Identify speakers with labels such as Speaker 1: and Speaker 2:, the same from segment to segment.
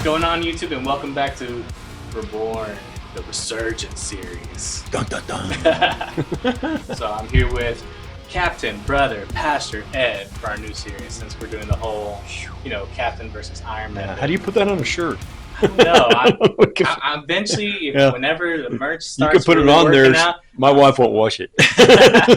Speaker 1: going on, YouTube, and welcome back to Reborn, the Resurgence series.
Speaker 2: Dun, dun, dun.
Speaker 1: So I'm here with Captain, Brother, Pastor Ed for our new series, since we're doing the whole, Captain versus Iron Man.
Speaker 2: How do you put that on a shirt?
Speaker 1: I don't know. I eventually, whenever the merch starts,
Speaker 2: you can put
Speaker 1: really
Speaker 2: it on there.
Speaker 1: Out,
Speaker 2: my wife won't wash it. Like,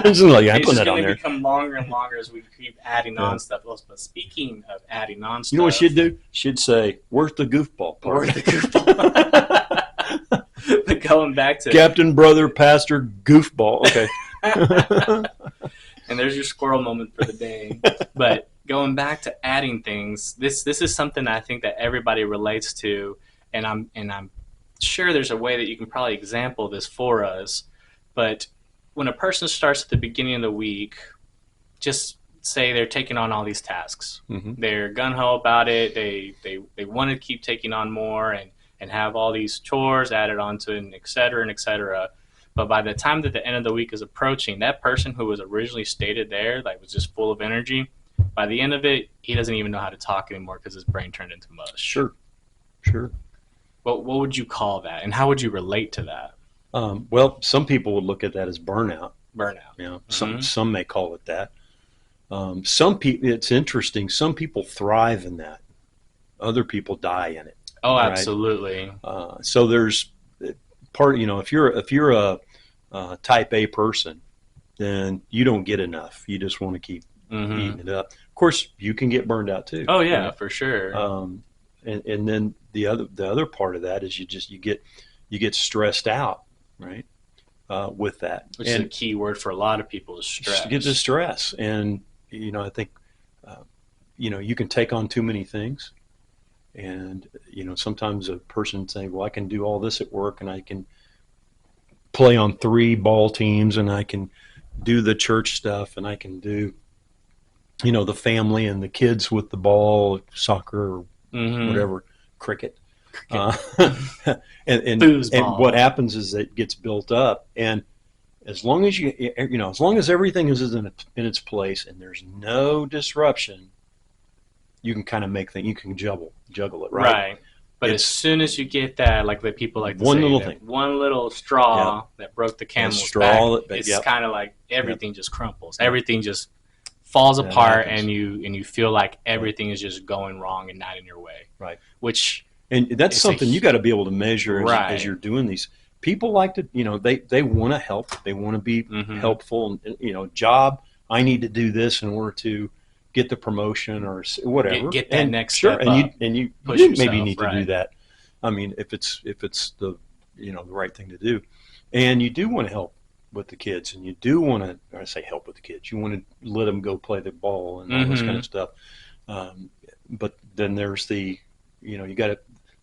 Speaker 1: it's just going to become longer and longer as we keep adding on stuff. But speaking of adding on stuff,
Speaker 2: you know what she'd do? She'd say, "Where's the goofball part?"
Speaker 1: Where's the goofball? But going back to
Speaker 2: Captain, Brother, Pastor, Goofball. Okay.
Speaker 1: And there's your squirrel moment for the day. But going back to adding things, this is something I think that everybody relates to, and I'm sure there's a way that you can probably example this for us. But when a person starts at the beginning of the week, just say they're taking on all these tasks.
Speaker 2: Mm-hmm.
Speaker 1: They're gung-ho about it. They want to keep taking on more and have all these chores added onto it, and et cetera, and et cetera. But by the time that the end of the week is approaching, that person who was originally stated there, like, was just full of energy, by the end of it, he doesn't even know how to talk anymore because his brain turned into mush.
Speaker 2: Sure.
Speaker 1: What would you call that, and how would you relate to that?
Speaker 2: Well, some people would look at that as burnout.
Speaker 1: Mm-hmm.
Speaker 2: Some may call it that. Some people, it's interesting. Some people thrive in that. Other people die in it.
Speaker 1: Oh,
Speaker 2: right?
Speaker 1: Absolutely.
Speaker 2: So there's part. If you're a type A person, then you don't get enough. You just want to keep eating it up. Of course, you can get burned out too.
Speaker 1: Oh yeah, for sure.
Speaker 2: And then the other part of that is you get stressed out, right? With that,
Speaker 1: which is a key word for a lot of people, is stress.
Speaker 2: Get the stress, and I think you can take on too many things, and sometimes a person say, well, I can do all this at work, and I can play on 3 ball teams, and I can do the church stuff, and I can do the family and the kids with the ball, soccer, or whatever, cricket. And what happens is it gets built up, and as long as as long as everything is in its place and there's no disruption, you can kind of make things. You can juggle it, right?
Speaker 1: Right. But as soon as you get that, like the people like to
Speaker 2: one
Speaker 1: say,
Speaker 2: little thing,
Speaker 1: one little straw that broke the camel's back, it's kind of like everything just crumples. Everything just falls apart, and you feel like everything is just going wrong and not in your way.
Speaker 2: Right.
Speaker 1: And
Speaker 2: that's something you got to be able to measure as you're doing these. People like to, they want to help. They want to be helpful. And, job, I need to do this in order to get the promotion or whatever.
Speaker 1: Get that next step up.
Speaker 2: And you maybe need to do that. I mean, if it's the the right thing to do, and you do want to help with the kids, and you do want to, I say help with the kids. You want to let them go play the ball and all this kind of stuff. But then there's the, you got to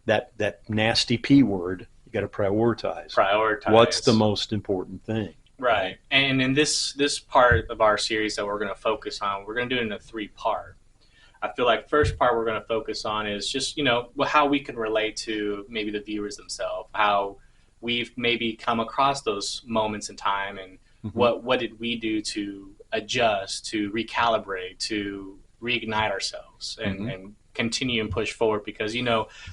Speaker 2: that nasty P word. You got to prioritize. What's the most important thing?
Speaker 1: Right. And in this part of our series that we're going to focus on, we're going to do it in a 3-part. I feel like first part we're going to focus on is just, how we can relate to maybe the viewers themselves, how we've maybe come across those moments in time, and what did we do to adjust, to recalibrate, to reignite ourselves and continue and push forward, because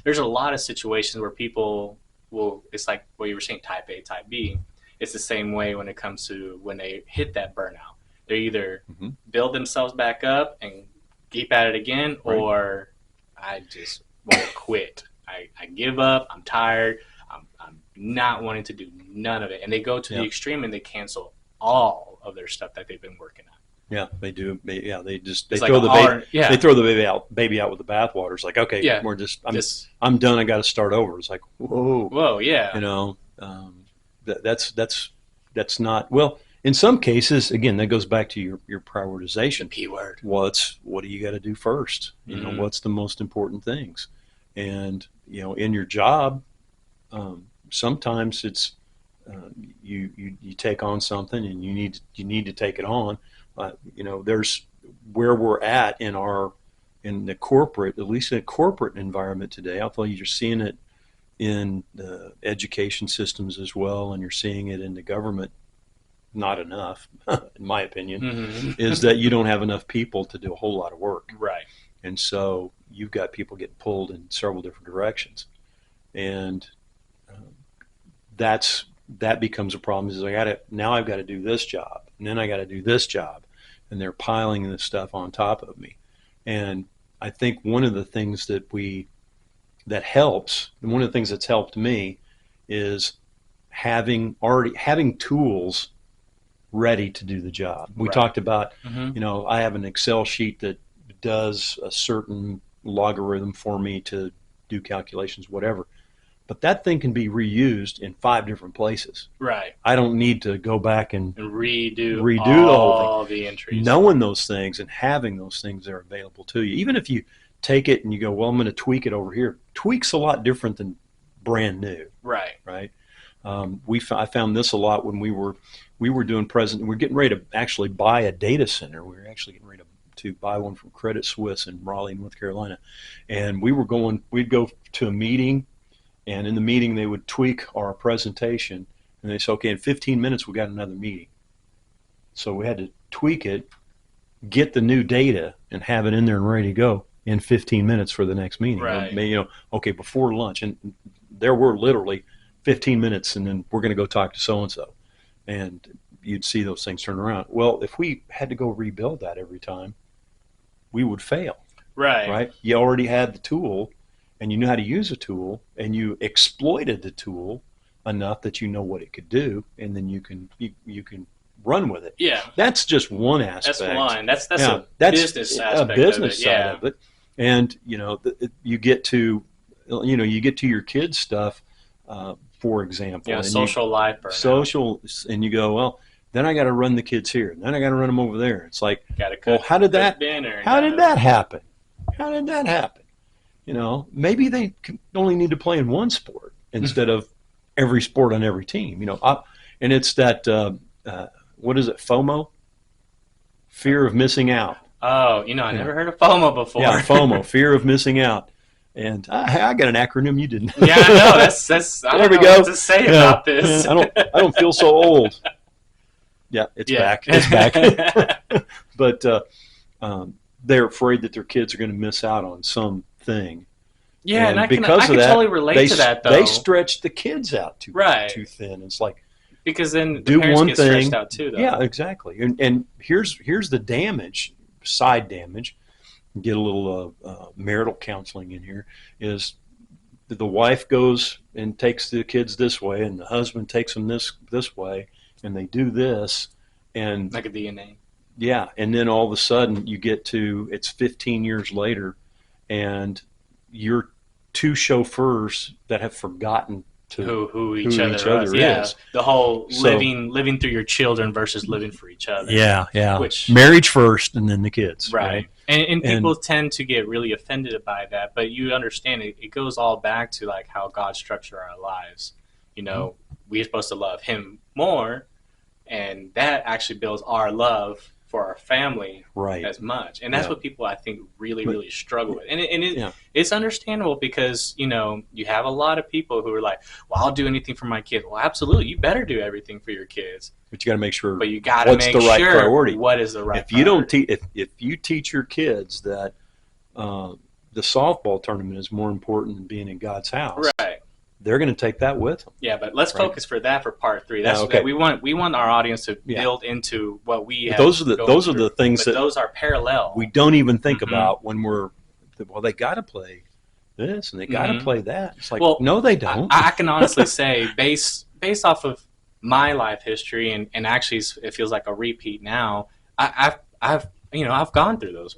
Speaker 1: there's a lot of situations where people will, it's like what you were saying, type A, type B. It's the same way when it comes to when they hit that burnout. They either build themselves back up and keep at it again, or I just want to quit. I give up. I'm tired. I'm not wanting to do none of it. And they go to the extreme and they cancel all of their stuff that they've been working on.
Speaker 2: Yeah, they do. They
Speaker 1: throw
Speaker 2: they throw the baby out with the bathwater. It's like, okay, I'm done. I got to start over. It's like, whoa,
Speaker 1: yeah.
Speaker 2: That's not, well, in some cases, again, that goes back to your prioritization.
Speaker 1: The P word.
Speaker 2: What do you got to do first? What's the most important things? And in your job, sometimes it's you take on something and you need to take it on. There's where we're at in the corporate, at least in a corporate environment today. I thought you're seeing it in the education systems as well, and you're seeing it in the government. Not enough, in my opinion, is that you don't have enough people to do a whole lot of work.
Speaker 1: Right.
Speaker 2: And so you've got people getting pulled in several different directions. And that becomes a problem. Is now I've got to do this job, and then I got to do this job, and they're piling this stuff on top of me. And I think one of the things that helps, and one of the things that's helped me, is having tools ready to do the job. We talked about, I have an Excel sheet that does a certain logarithm for me to do calculations, whatever. But that thing can be reused in 5 different places.
Speaker 1: Right.
Speaker 2: I don't need to go back and
Speaker 1: redo
Speaker 2: the whole thing.
Speaker 1: All the entries.
Speaker 2: Knowing those things and having those things that are available to you. Even if you take it and you go, well, I'm going to tweak it over here. Tweak's a lot different than brand new.
Speaker 1: Right.
Speaker 2: Right. I found this a lot when we were doing we're getting ready to actually buy a data center. We were actually getting ready to buy one from Credit Suisse in Raleigh, North Carolina. And we'd go to a meeting, and in the meeting they would tweak our presentation, and they say, okay, in 15 minutes we got another meeting. So we had to tweak it, get the new data, and have it in there and ready to go in 15 minutes for the next meeting.
Speaker 1: Right.
Speaker 2: Okay, before lunch. And there were literally 15 minutes, and then we're going to go talk to so-and-so. And you'd see those things turn around. Well, if we had to go rebuild that every time, we would fail.
Speaker 1: Right.
Speaker 2: Right? You already had the tool, and you knew how to use a tool, and you exploited the tool enough that you know what it could do, and then you can run with it.
Speaker 1: Yeah.
Speaker 2: That's just one aspect.
Speaker 1: That's one. That's a business aspect
Speaker 2: a business
Speaker 1: of it.
Speaker 2: side
Speaker 1: Yeah.
Speaker 2: of it. And you get to your kids' stuff, for example.
Speaker 1: Yeah,
Speaker 2: and
Speaker 1: social life.
Speaker 2: And you go, well, then I got to run the kids here, and then I got to run them over there. It's like,
Speaker 1: well,
Speaker 2: how did that happen? How did that happen? Maybe they only need to play in one sport instead of every sport on every team. And it's that what is it? FOMO, fear of missing out.
Speaker 1: Oh, I never heard of FOMO before.
Speaker 2: Yeah, FOMO, fear of missing out. And I got an acronym you didn't.
Speaker 1: Yeah, I know. That's I don't know what to say about this.
Speaker 2: I don't feel so old. Yeah, it's back. It's back. But they're afraid that their kids are going to miss out on something.
Speaker 1: Yeah, and I can totally relate to that, though.
Speaker 2: They stretch the kids out too thin. It's like,
Speaker 1: because then
Speaker 2: do
Speaker 1: parents
Speaker 2: one
Speaker 1: get
Speaker 2: thing.
Speaker 1: Stretched out too, though.
Speaker 2: Yeah, exactly. And here's the damage, side damage. Get a little marital counseling in here. Is the wife goes and takes the kids this way, and the husband takes them this way, and they do this, and
Speaker 1: like a DNA.
Speaker 2: Yeah, and then all of a sudden you get to, it's 15 years later, and you're 2 chauffeurs that have forgotten
Speaker 1: who each other is. Yeah, the whole living through your children versus living for each other.
Speaker 2: Yeah.
Speaker 1: Which,
Speaker 2: marriage first, and then the kids.
Speaker 1: Right. And people tend to get really offended by that, but you understand it goes all back to like how God structured our lives. We're supposed to love Him more, and that actually builds our love for our family as much. And that's what people, I think, really struggle with. And it's understandable because, you have a lot of people who are like, well, I'll do anything for my kids. Well, absolutely. You better do everything for your kids.
Speaker 2: But you got to make sure
Speaker 1: what's the right priority. What is the right
Speaker 2: priority. You don't if you teach your kids that the softball tournament is more important than being in God's house.
Speaker 1: Right.
Speaker 2: They're going to take that with them.
Speaker 1: Yeah, but let's focus for part 3. That's okay. We want our audience to build into what we have.
Speaker 2: Those are the things that
Speaker 1: those are parallel.
Speaker 2: We don't even think about when they got to play this and they got to play that. It's like, no, they don't.
Speaker 1: I can honestly say, based off of my life history, and actually it feels like a repeat now. I've gone through those.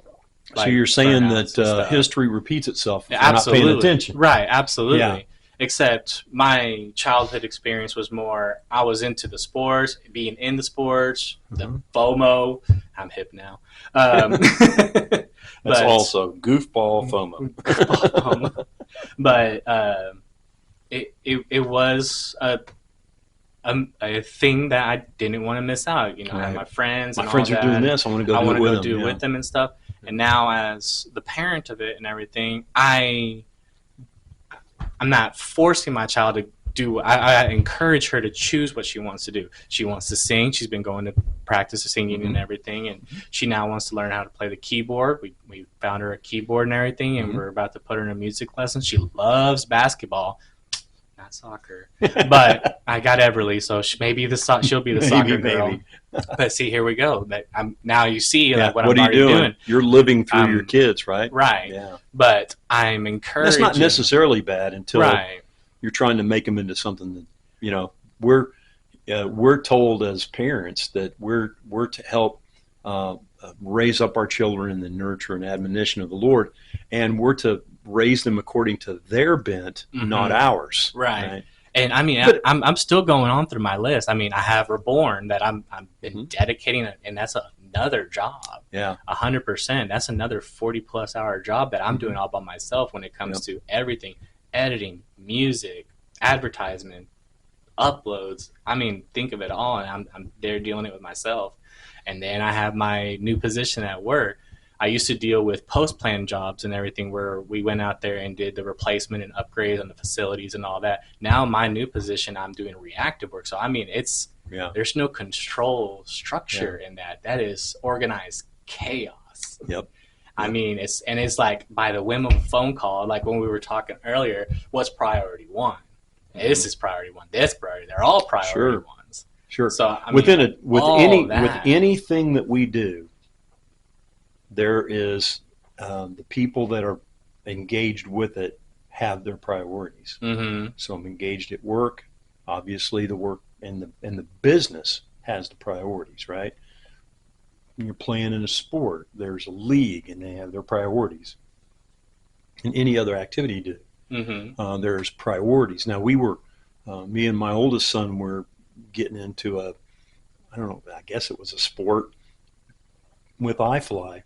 Speaker 2: So you're saying that history repeats itself if
Speaker 1: you're
Speaker 2: not paying attention.
Speaker 1: Right, absolutely.
Speaker 2: Yeah.
Speaker 1: Except my childhood experience was more, I was into the sports, being in the sports, the FOMO. I'm hip now.
Speaker 2: That's also goofball FOMO.
Speaker 1: Goofball FOMO. But it was a thing that I didn't want to miss out. I had my friends.
Speaker 2: My friends are doing this. I want to go do it
Speaker 1: with them and stuff. And now, as the parent of it and everything, I'm not forcing my child to I encourage her to choose what she wants to do. She wants to sing. She's been going to practice singing and everything, and she now wants to learn how to play the keyboard. We found her a keyboard and everything, and we're about to put her in a music lesson. She loves basketball, not soccer, but I got Everly, so she'll be the soccer girl.
Speaker 2: Maybe.
Speaker 1: But see, here we go. Now you see
Speaker 2: Yeah,
Speaker 1: like what
Speaker 2: are
Speaker 1: I'm
Speaker 2: you
Speaker 1: already
Speaker 2: doing? You're living through your kids, right?
Speaker 1: Right.
Speaker 2: Yeah.
Speaker 1: But I'm encouraging.
Speaker 2: That's not necessarily bad until
Speaker 1: Right.
Speaker 2: you're trying to make them into something that, you know, we're told as parents that we're to help raise up our children in the nurture and admonition of the Lord, and we're to raise them according to their bent, not ours.
Speaker 1: Right. And I mean, I'm still going on through my list. I mean, I have Reborn that I'm been dedicating, and that's another job.
Speaker 2: Yeah.
Speaker 1: 100%. That's another 40+ hour job that I'm doing all by myself when it comes to everything: editing, music, advertisement, uploads. I mean, think of it all, and I'm there dealing it with myself. And then I have my new position at work. I used to deal with post-plan jobs and everything where we went out there and did the replacement and upgrades on the facilities and all that. Now my new position, I'm doing reactive work. So, I mean, there's no control structure in that. That is organized chaos.
Speaker 2: Yep.
Speaker 1: I mean, it's like by the whim of a phone call, like when we were talking earlier, what's priority one? This is priority one. This priority. They're all priority ones.
Speaker 2: Sure.
Speaker 1: So, I
Speaker 2: with
Speaker 1: mean,
Speaker 2: with anything that we do, there is the people that are engaged with it have their priorities.
Speaker 1: Mm-hmm.
Speaker 2: So I'm engaged at work. Obviously, the work and the business has the priorities, right? When you're playing in a sport, there's a league, and they have their priorities. In any other activity you do, there's priorities. Now, me and my oldest son were getting into I don't know, I guess it was a sport with iFly,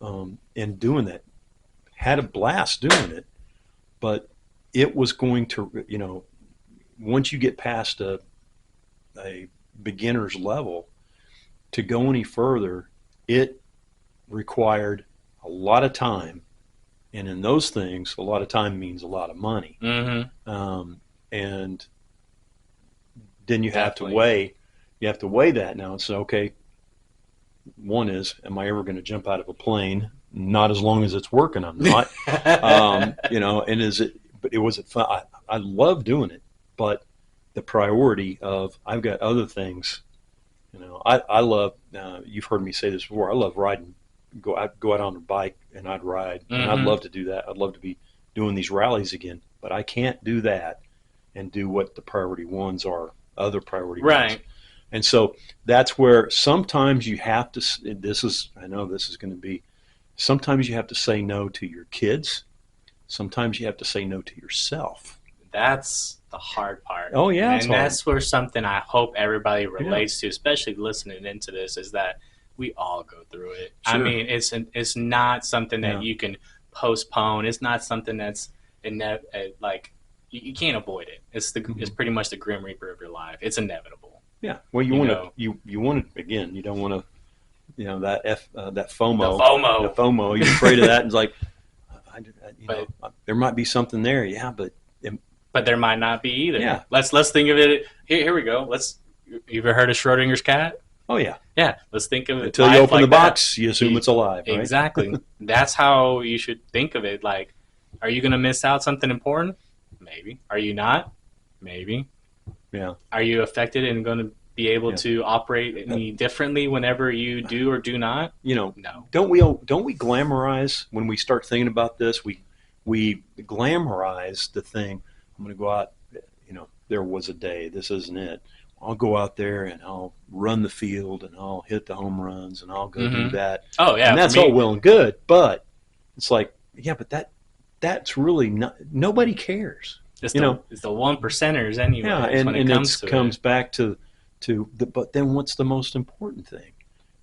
Speaker 2: and doing that. Had a blast doing it, but it was going to, once you get past a beginner's level, to go any further, it required a lot of time. And in those things, a lot of time means a lot of money.
Speaker 1: Mm-hmm.
Speaker 2: And then you have to weigh that now and say, okay, one is, am I ever going to jump out of a plane? Not as long as it's working, I'm not. And was it fun? I love doing it, but the priority of, I've got other things. I love, you've heard me say this before, I love riding, go out on a bike and I'd ride. And I'd love to do that. I'd love to be doing these rallies again, but I can't do that and do what the priority ones are, other priority ones. And so that's where sometimes you have to, I know this is going to be, sometimes you have to say no to your kids. Sometimes you have to say no to yourself.
Speaker 1: That's the hard part.
Speaker 2: Oh, yeah.
Speaker 1: And that's where something I hope everybody relates to, especially listening into this, is that we all go through it. Sure. I mean, it's not something that you can postpone. It's not something that's like you can't avoid it. It's pretty much the Grim Reaper of your life. It's inevitable.
Speaker 2: Yeah. Well, you want to again. You don't want to, that FOMO.
Speaker 1: The FOMO.
Speaker 2: You're afraid of that, and it's like, there might be something there. Yeah, but
Speaker 1: there might not be either.
Speaker 2: Yeah.
Speaker 1: Let's think of it. Here we go. You ever heard of Schrodinger's cat?
Speaker 2: Oh yeah.
Speaker 1: Yeah. Let's think of it.
Speaker 2: Until you open the box, you assume it's alive. Right?
Speaker 1: Exactly. That's how you should think of it. Like, are you going to miss out something important? Maybe. Are you not? Maybe.
Speaker 2: Yeah.
Speaker 1: Are you affected and going to be able to operate any differently whenever you do or do not?
Speaker 2: No.
Speaker 1: Don't
Speaker 2: we glamorize when we start thinking about this? We glamorize the thing. I'm going to go out. There was a day. This isn't it. I'll go out there and I'll run the field and I'll hit the home runs and I'll go do that.
Speaker 1: Oh yeah,
Speaker 2: and that's all well and good, but it's like, but that's really not. Nobody cares.
Speaker 1: It's the one percenters anyway.
Speaker 2: Yeah, and it comes back to but then what's the most important thing?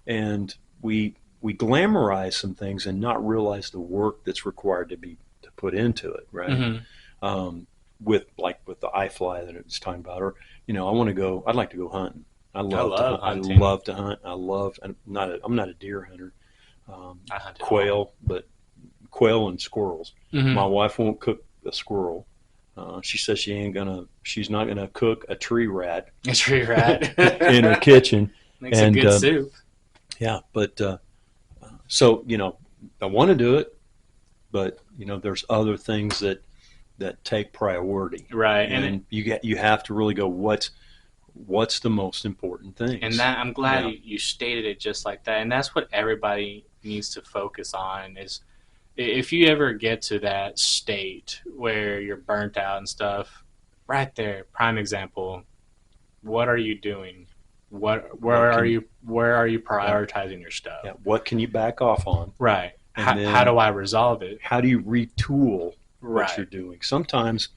Speaker 2: And we glamorize some things and not realize the work that's required to put into it, right? Mm-hmm. With the iFly that it was talking about, or I'd like to go hunting. I love to hunt. I'm not a deer hunter.
Speaker 1: I hunt
Speaker 2: quail, but quail and squirrels. Mm-hmm. My wife won't cook a squirrel. She says she's not gonna cook a tree rat
Speaker 1: A tree rat.
Speaker 2: in her kitchen.
Speaker 1: Makes
Speaker 2: And
Speaker 1: a good soup.
Speaker 2: yeah, but so I want to do it, but there's other things that take priority,
Speaker 1: Right.
Speaker 2: and you have to really go what's the most important things.
Speaker 1: And that I'm glad
Speaker 2: Yeah.
Speaker 1: you stated it just like that. And that's what everybody needs to focus on is if you ever get to that state where you're burnt out and stuff, right there, prime example, what are you doing? Where are you prioritizing your stuff?
Speaker 2: Yeah, what can you back off on?
Speaker 1: Right.
Speaker 2: And then
Speaker 1: How do I resolve it?
Speaker 2: how do you retool what
Speaker 1: Right.
Speaker 2: you're doing? Sometimes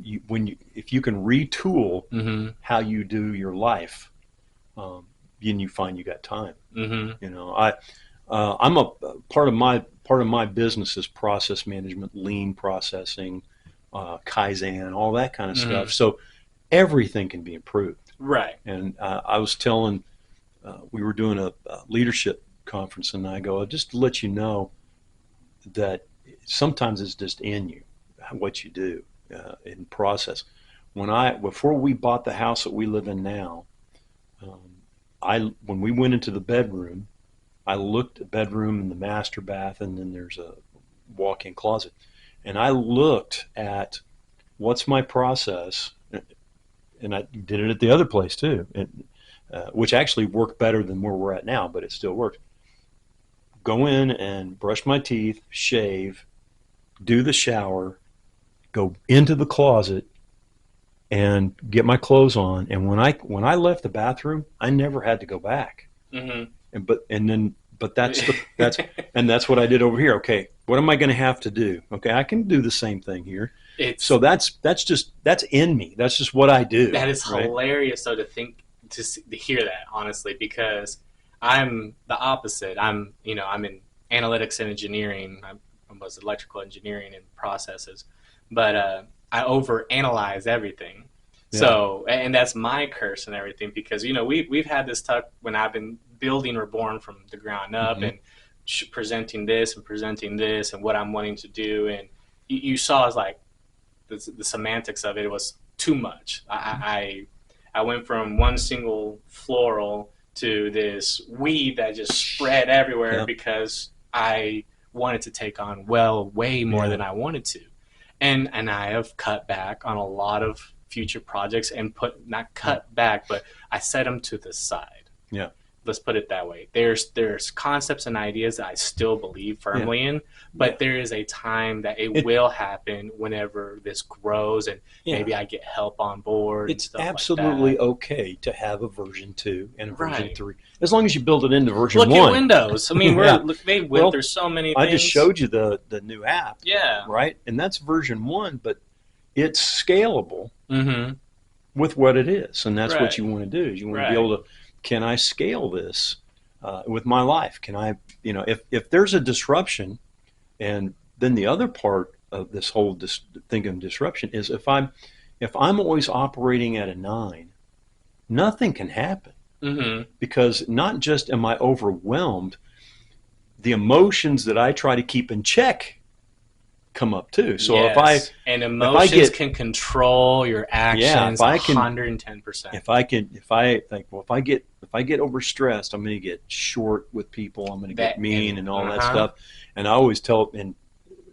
Speaker 2: if you can retool
Speaker 1: Mm-hmm.
Speaker 2: how you do your life, then you find you got time.
Speaker 1: Mm-hmm.
Speaker 2: I'm a part of my business is process management, lean processing, Kaizen, all that kind of
Speaker 1: Mhm.
Speaker 2: stuff. So everything can be improved.
Speaker 1: Right.
Speaker 2: And I was telling, we were doing a leadership conference, and I go, just to let you know that sometimes it's just in you what you do in process. Before we bought the house that we live in now, when we went into the bedroom, I looked at the bedroom and the master bath, and then there's a walk-in closet, and I looked at what's my process, and I did it at the other place too, which actually worked better than where we're at now, but it still works. Go in and brush my teeth, shave, do the shower, go into the closet, and get my clothes on. And when I left the bathroom, I never had to go back.
Speaker 1: Mm-hmm.
Speaker 2: But that's what I did over here. Okay, what am I going to have to do? Okay, I can do the same thing here. So that's in me. That's just what I do.
Speaker 1: That is
Speaker 2: right?
Speaker 1: hilarious, though, to hear that, honestly, because I'm the opposite. I'm in analytics and engineering. I was electrical engineering and processes, but I overanalyze everything.
Speaker 2: Yeah.
Speaker 1: So, and that's my curse and everything, because we've had this talk when I've been building Reborn from the ground up,
Speaker 2: Mhm.
Speaker 1: and presenting this and what I'm wanting to do, and you saw as like the semantics of it. It was too much. I went from one single floral to this weed that just spread everywhere,
Speaker 2: Yeah.
Speaker 1: because I wanted to take on way more
Speaker 2: Yeah.
Speaker 1: than I wanted to, and I have cut back on a lot of future projects, and not cut back, but I set them to the side.
Speaker 2: Yeah.
Speaker 1: Let's put it that way. There's concepts and ideas that I still believe firmly in, but there is a time that it will happen whenever this grows, and maybe I get help on board.
Speaker 2: It's
Speaker 1: and stuff
Speaker 2: absolutely
Speaker 1: like that.
Speaker 2: okay to have a version 2 and a version
Speaker 1: Right.
Speaker 2: 3, as long as you build it into version
Speaker 1: Look
Speaker 2: 1.
Speaker 1: at Windows. I mean,
Speaker 2: Yeah.
Speaker 1: they went
Speaker 2: Well,
Speaker 1: through so many
Speaker 2: I
Speaker 1: things.
Speaker 2: just showed you the new app,
Speaker 1: Yeah.
Speaker 2: right? And that's version 1, but it's scalable
Speaker 1: Mm-hmm.
Speaker 2: with what it is, and that's
Speaker 1: Right.
Speaker 2: what you want to do. Is you want to be
Speaker 1: Right.
Speaker 2: able to, can I scale this with my life? Can I, if there's a disruption, and then the other part of this whole thinking of disruption is if I'm always operating at a 9, nothing can happen,
Speaker 1: Mm-hmm.
Speaker 2: because not just am I overwhelmed, the emotions that I try to keep in check come up too. So
Speaker 1: and emotions can control your actions,
Speaker 2: if I can-
Speaker 1: 110%.
Speaker 2: if I think, well, if I get overstressed, I'm going to get short with people. I'm going to get mean and all that stuff. And I always tell, and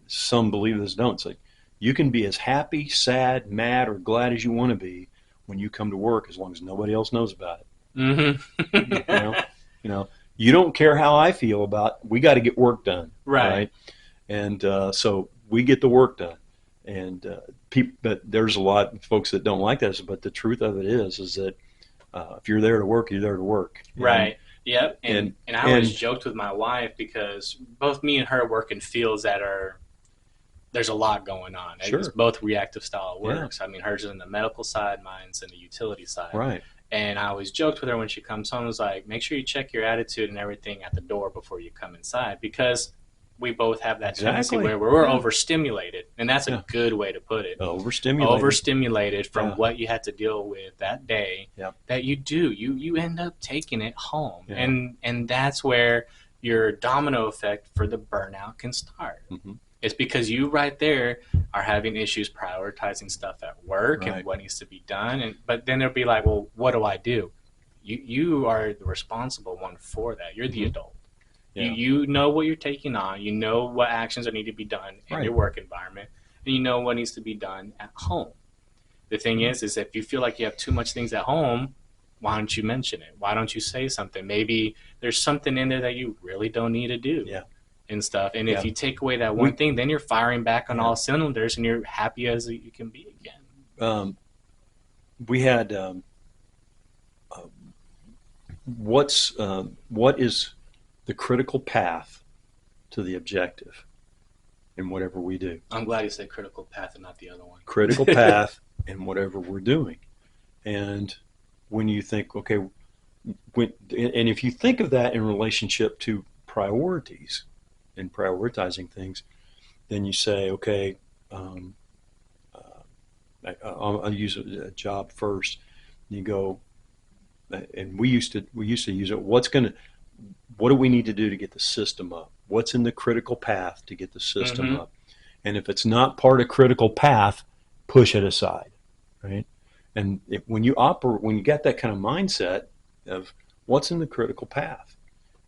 Speaker 2: some believe this, don't. It's like, you can be as happy, sad, mad, or glad as you want to be when you come to work, as long as nobody else knows about it.
Speaker 1: Mm-hmm.
Speaker 2: You don't care how I feel about. We got to get work done,
Speaker 1: Right.
Speaker 2: And so we get the work done. And but there's a lot of folks that don't like that. But the truth of it is that if you're there to work, you're there to work.
Speaker 1: Right. Yep. And I always joked with my wife, because both me and her work in fields that there's a lot going on.
Speaker 2: Sure.
Speaker 1: It's both reactive style works.
Speaker 2: Yeah.
Speaker 1: I mean, hers is in the medical side, mine's in the utility side.
Speaker 2: Right.
Speaker 1: And I always joked with her when she comes home, was like, make sure you check your attitude and everything at the door before you come inside, because we both have that tendency where we're overstimulated, and that's a good way to put it. Overstimulated from what you had to deal with that day. That you end up taking it home, and that's where your domino effect for the burnout can start.
Speaker 2: Mm-hmm.
Speaker 1: It's because you right there are having issues prioritizing stuff at work
Speaker 2: Right.
Speaker 1: and what needs to be done. And but then they'll be like, well, what do I do? You are the responsible one for that. You're the
Speaker 2: Mhm.
Speaker 1: adult.
Speaker 2: Yeah.
Speaker 1: You know what you're taking on. You know what actions that need to be done in
Speaker 2: Right.
Speaker 1: your work environment, and you know what needs to be done at home. The thing is if you feel like you have too much things at home, why don't you mention it? Why don't you say something? Maybe there's something in there that you really don't need to do.
Speaker 2: Yeah.
Speaker 1: And stuff. And
Speaker 2: Yeah.
Speaker 1: if you take away that one thing, then you're firing back on
Speaker 2: Yeah.
Speaker 1: all cylinders and you're happy as you can be again.
Speaker 2: We had what is the critical path to the objective in whatever we do?
Speaker 1: I'm glad you said critical path and not the other one.
Speaker 2: Critical path in whatever we're doing. And when you think, okay, and if you think of that in relationship to priorities and prioritizing things, then you say, okay, I'll use a job first. You go, and we used to use it. What do we need to do to get the system up? What's in the critical path to get the system
Speaker 1: Mhm.
Speaker 2: up? And if it's not part of critical path, push it aside, right? And when you get that kind of mindset of what's in the critical path,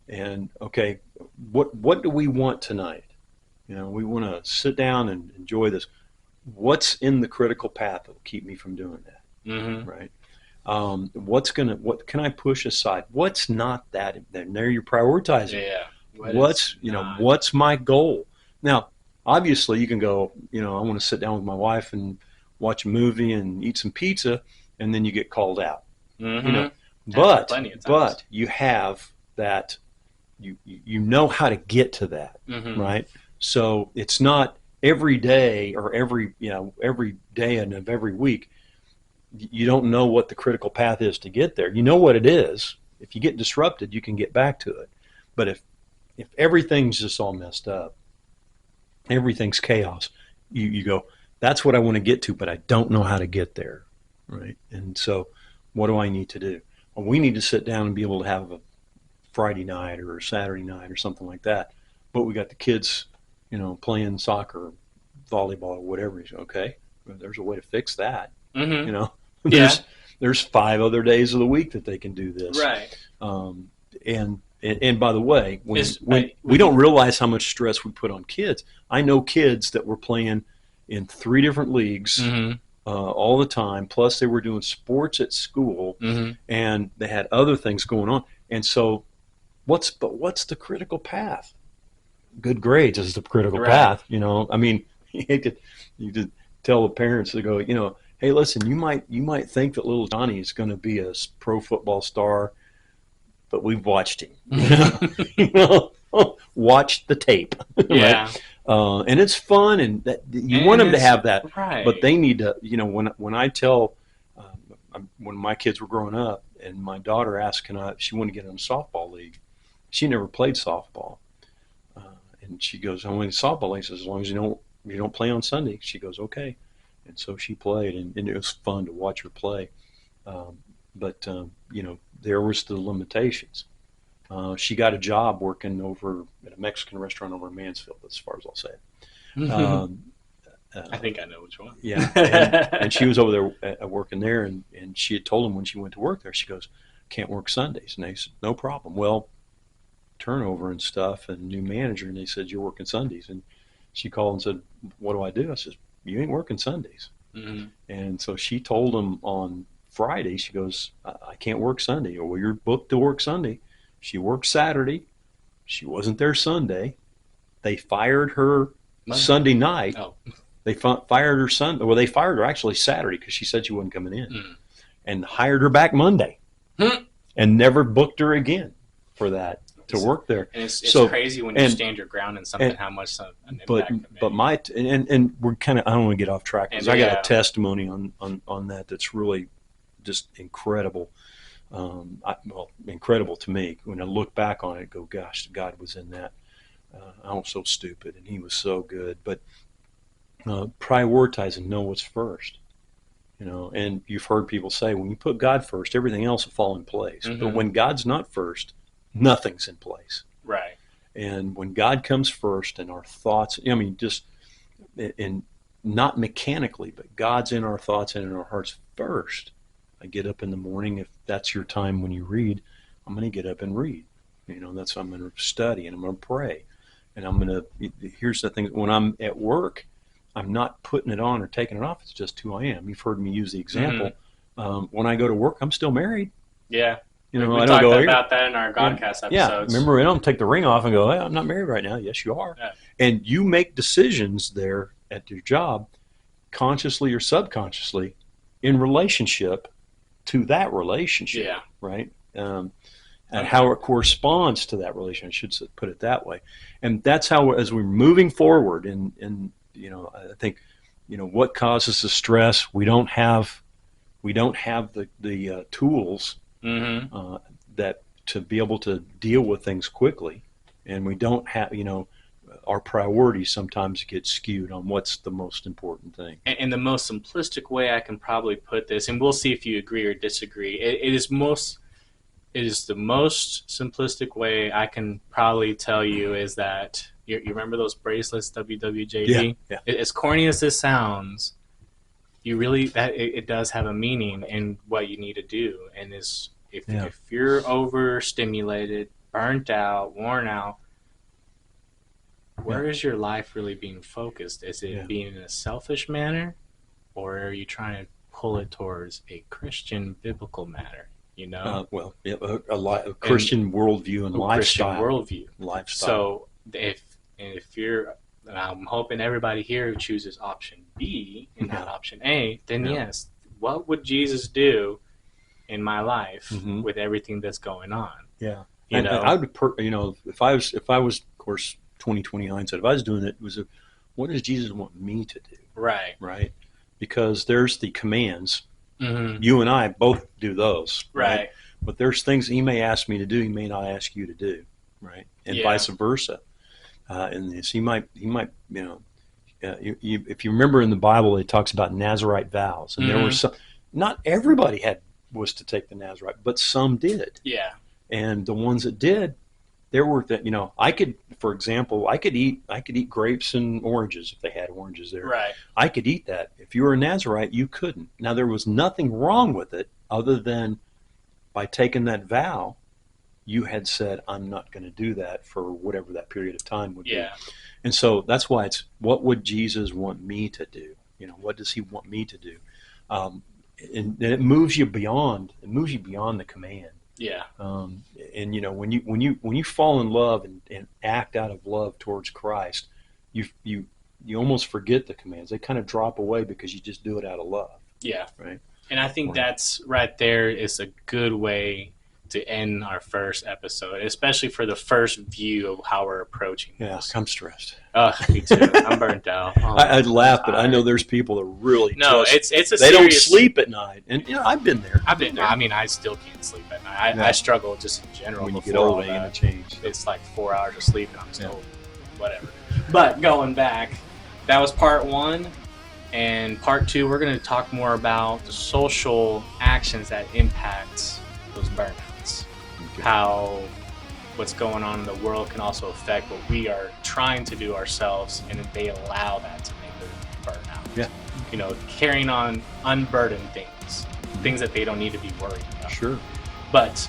Speaker 2: and okay, what do we want tonight? We want to sit down and enjoy this. What's in the critical path that will keep me from doing that,
Speaker 1: Mhm.
Speaker 2: right? What can I push aside? What's not that? And there you're prioritizing.
Speaker 1: Yeah.
Speaker 2: What's my goal? Now, obviously, you can go. I want to sit down with my wife and watch a movie and eat some pizza, and then you get called out.
Speaker 1: Mhm.
Speaker 2: But you have that. You know how to get to that,
Speaker 1: Mhm.
Speaker 2: right? So it's not every day or every day and of every week. You don't know what the critical path is to get there. You know what it is. If you get disrupted, you can get back to it. But if everything's just all messed up, everything's chaos, you go, that's what I want to get to, but I don't know how to get there, right? And so what do I need to do? Well, we need to sit down and be able to have a Friday night or a Saturday night or something like that. But we got the kids, playing soccer, volleyball, or whatever. Okay, well, there's a way to fix that.
Speaker 1: Mhm.
Speaker 2: There's 5 other days of the week that they can do this.
Speaker 1: Right.
Speaker 2: And by the way, when we don't realize how much stress we put on kids. I know kids that were playing in 3 different leagues
Speaker 1: Mhm.
Speaker 2: all the time. Plus, they were doing sports at school,
Speaker 1: Mhm.
Speaker 2: and they had other things going on. And so, what's the critical path? Good grades is the critical
Speaker 1: Right.
Speaker 2: path. I mean, you could tell the parents to go, hey, listen, you might think that little Johnny is going to be a pro football star, but we've watched him. Watch the tape.
Speaker 1: Yeah.
Speaker 2: Right? And it's fun, and you want them to have that.
Speaker 1: Right.
Speaker 2: But they need to. When I tell, when my kids were growing up, and my daughter asked, she wanted to get in a softball league. She never played softball, and she goes, "I want a softball league." Says, as long as you don't play on Sunday. She goes, okay. And so she played, and it was fun to watch her play. But there was the limitations. She got a job working over at a Mexican restaurant over in Mansfield, as far as I'll say it.
Speaker 1: I think I know which one.
Speaker 2: Yeah, and she was over there working there, and she had told him when she went to work there, she goes, can't work Sundays. And they said, no problem. Well, turnover and stuff, and new manager, and they said, you're working Sundays. And she called and said, what do I do? I said, you ain't working Sundays.
Speaker 1: Mm-hmm.
Speaker 2: And so she told him on Friday, she goes, I can't work Sunday. Or, well, you're booked to work Sunday. She worked Saturday. She wasn't there Sunday. They fired her
Speaker 1: Monday.
Speaker 2: Sunday night.
Speaker 1: Oh.
Speaker 2: They fired her Sunday. Well, they fired her actually Saturday because she said she wasn't coming in.
Speaker 1: Mm.
Speaker 2: And hired her back Monday. And never booked her again for that to work there.
Speaker 1: And it's crazy when you stand your ground in something, how much an impact it
Speaker 2: makes. And we're kind of, I don't want to get off track because I got a testimony on that's really just incredible. Incredible to me. When I look back on it, I go, gosh, God was in that. I was so stupid and he was so good. But prioritize and know what's first. And you've heard people say, when you put God first, everything else will fall in place.
Speaker 1: Mm-hmm.
Speaker 2: But when God's not first, nothing's in place.
Speaker 1: Right.
Speaker 2: And when God comes first and our thoughts, I mean, just and not mechanically, but God's in our thoughts and in our hearts first. I get up in the morning. If that's your time when you read, I'm going to get up and read. That's I'm going to study and I'm going to pray. And I'm going to, here's the thing, when I'm at work, I'm not putting it on or taking it off. It's just who I am. You've heard me use the example. When I go to work, I'm still married.
Speaker 1: Yeah.
Speaker 2: We
Speaker 1: I don't
Speaker 2: talked
Speaker 1: go about that in our Godcast episodes.
Speaker 2: Yeah, remember, I don't take the ring off and go, hey, I'm not married right now. Yes, you are.
Speaker 1: Yeah.
Speaker 2: And you make decisions there at your job, consciously or subconsciously, in relationship to that relationship.
Speaker 1: Yeah.
Speaker 2: Right? And how it corresponds to that relationship, I should put it that way. And that's how, as we're moving forward, and I think, what causes the stress, we don't have the tools that to be able to deal with things quickly, and we don't have, our priorities sometimes get skewed on what's the most important thing.
Speaker 1: And the most simplistic way I can probably put this, and we'll see if you agree or disagree, it is the most simplistic way I can probably tell you is that you remember those bracelets, WWJD?
Speaker 2: Yeah.
Speaker 1: As corny as this sounds, you really it does have a meaning in what you need to do, and if you're overstimulated, burnt out, worn out, where is your life really being focused? Is it being in a selfish manner, or are you trying to pull it towards a Christian biblical manner?
Speaker 2: A Christian worldview and lifestyle.
Speaker 1: Christian worldview. So if you're, I'm hoping everybody here who chooses option B and not option A, then yes, what would Jesus do in my life with everything that's going on?
Speaker 2: Yeah, and I would, if I was, of course, 20/20 hindsight, if I was doing it, what does Jesus want me to do? Right. Because there's the commands. You and I both do those, right? But there's things he may ask me to do, he may not ask you to do, right? And vice versa. In this, he might, if you remember in the Bible, it talks about Nazirite vows, and there were some. Not everybody was to take the Nazirite, but some did.
Speaker 1: Yeah.
Speaker 2: And the ones that did, there were that I could, for example, I could eat grapes and oranges if they had oranges there.
Speaker 1: Right.
Speaker 2: I could eat that. If you were a Nazirite, you couldn't. Now there was nothing wrong with it, other than by taking that vow, you had said, I'm not going to do that for whatever that period of time would be. And so that's why it's, what would Jesus want me to do? What does he want me to do? And it moves you beyond the command.
Speaker 1: Yeah.
Speaker 2: And when you fall in love and act out of love towards Christ, you almost forget the commands. They kind of drop away because you just do it out of love.
Speaker 1: Yeah.
Speaker 2: Right.
Speaker 1: And I think that's right there is a good way to end our first episode, especially for the first view of how we're approaching this.
Speaker 2: I'm stressed.
Speaker 1: Me too. I'm burnt out.
Speaker 2: I'd laugh, but I know there's people that really
Speaker 1: they
Speaker 2: don't sleep at night, and I've been there.
Speaker 1: I mean, I still can't sleep at night. I struggle just in general.
Speaker 2: When you get older, you're gonna change.
Speaker 1: It's like 4 hours of sleep, and I'm still whatever. But going back, that was part 1. And part 2, we're going to talk more about the social actions that impact those burnouts. Okay. How what's going on in the world can also affect what we are trying to do ourselves, and they allow that to make them burn out.
Speaker 2: Yeah.
Speaker 1: Carrying on unburdened things that they don't need to be worried about.
Speaker 2: Sure.
Speaker 1: But,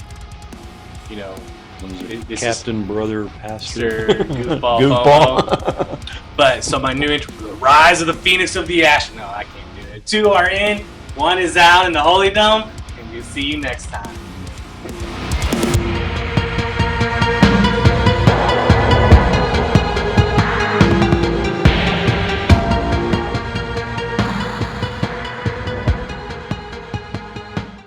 Speaker 2: Captain, brother, pastor,
Speaker 1: goofball. But so my new intro, the Rise of the Phoenix of the Ash. No, I can't do it. 2 are in, 1 is out in the Holy Dome, and we'll see you next time.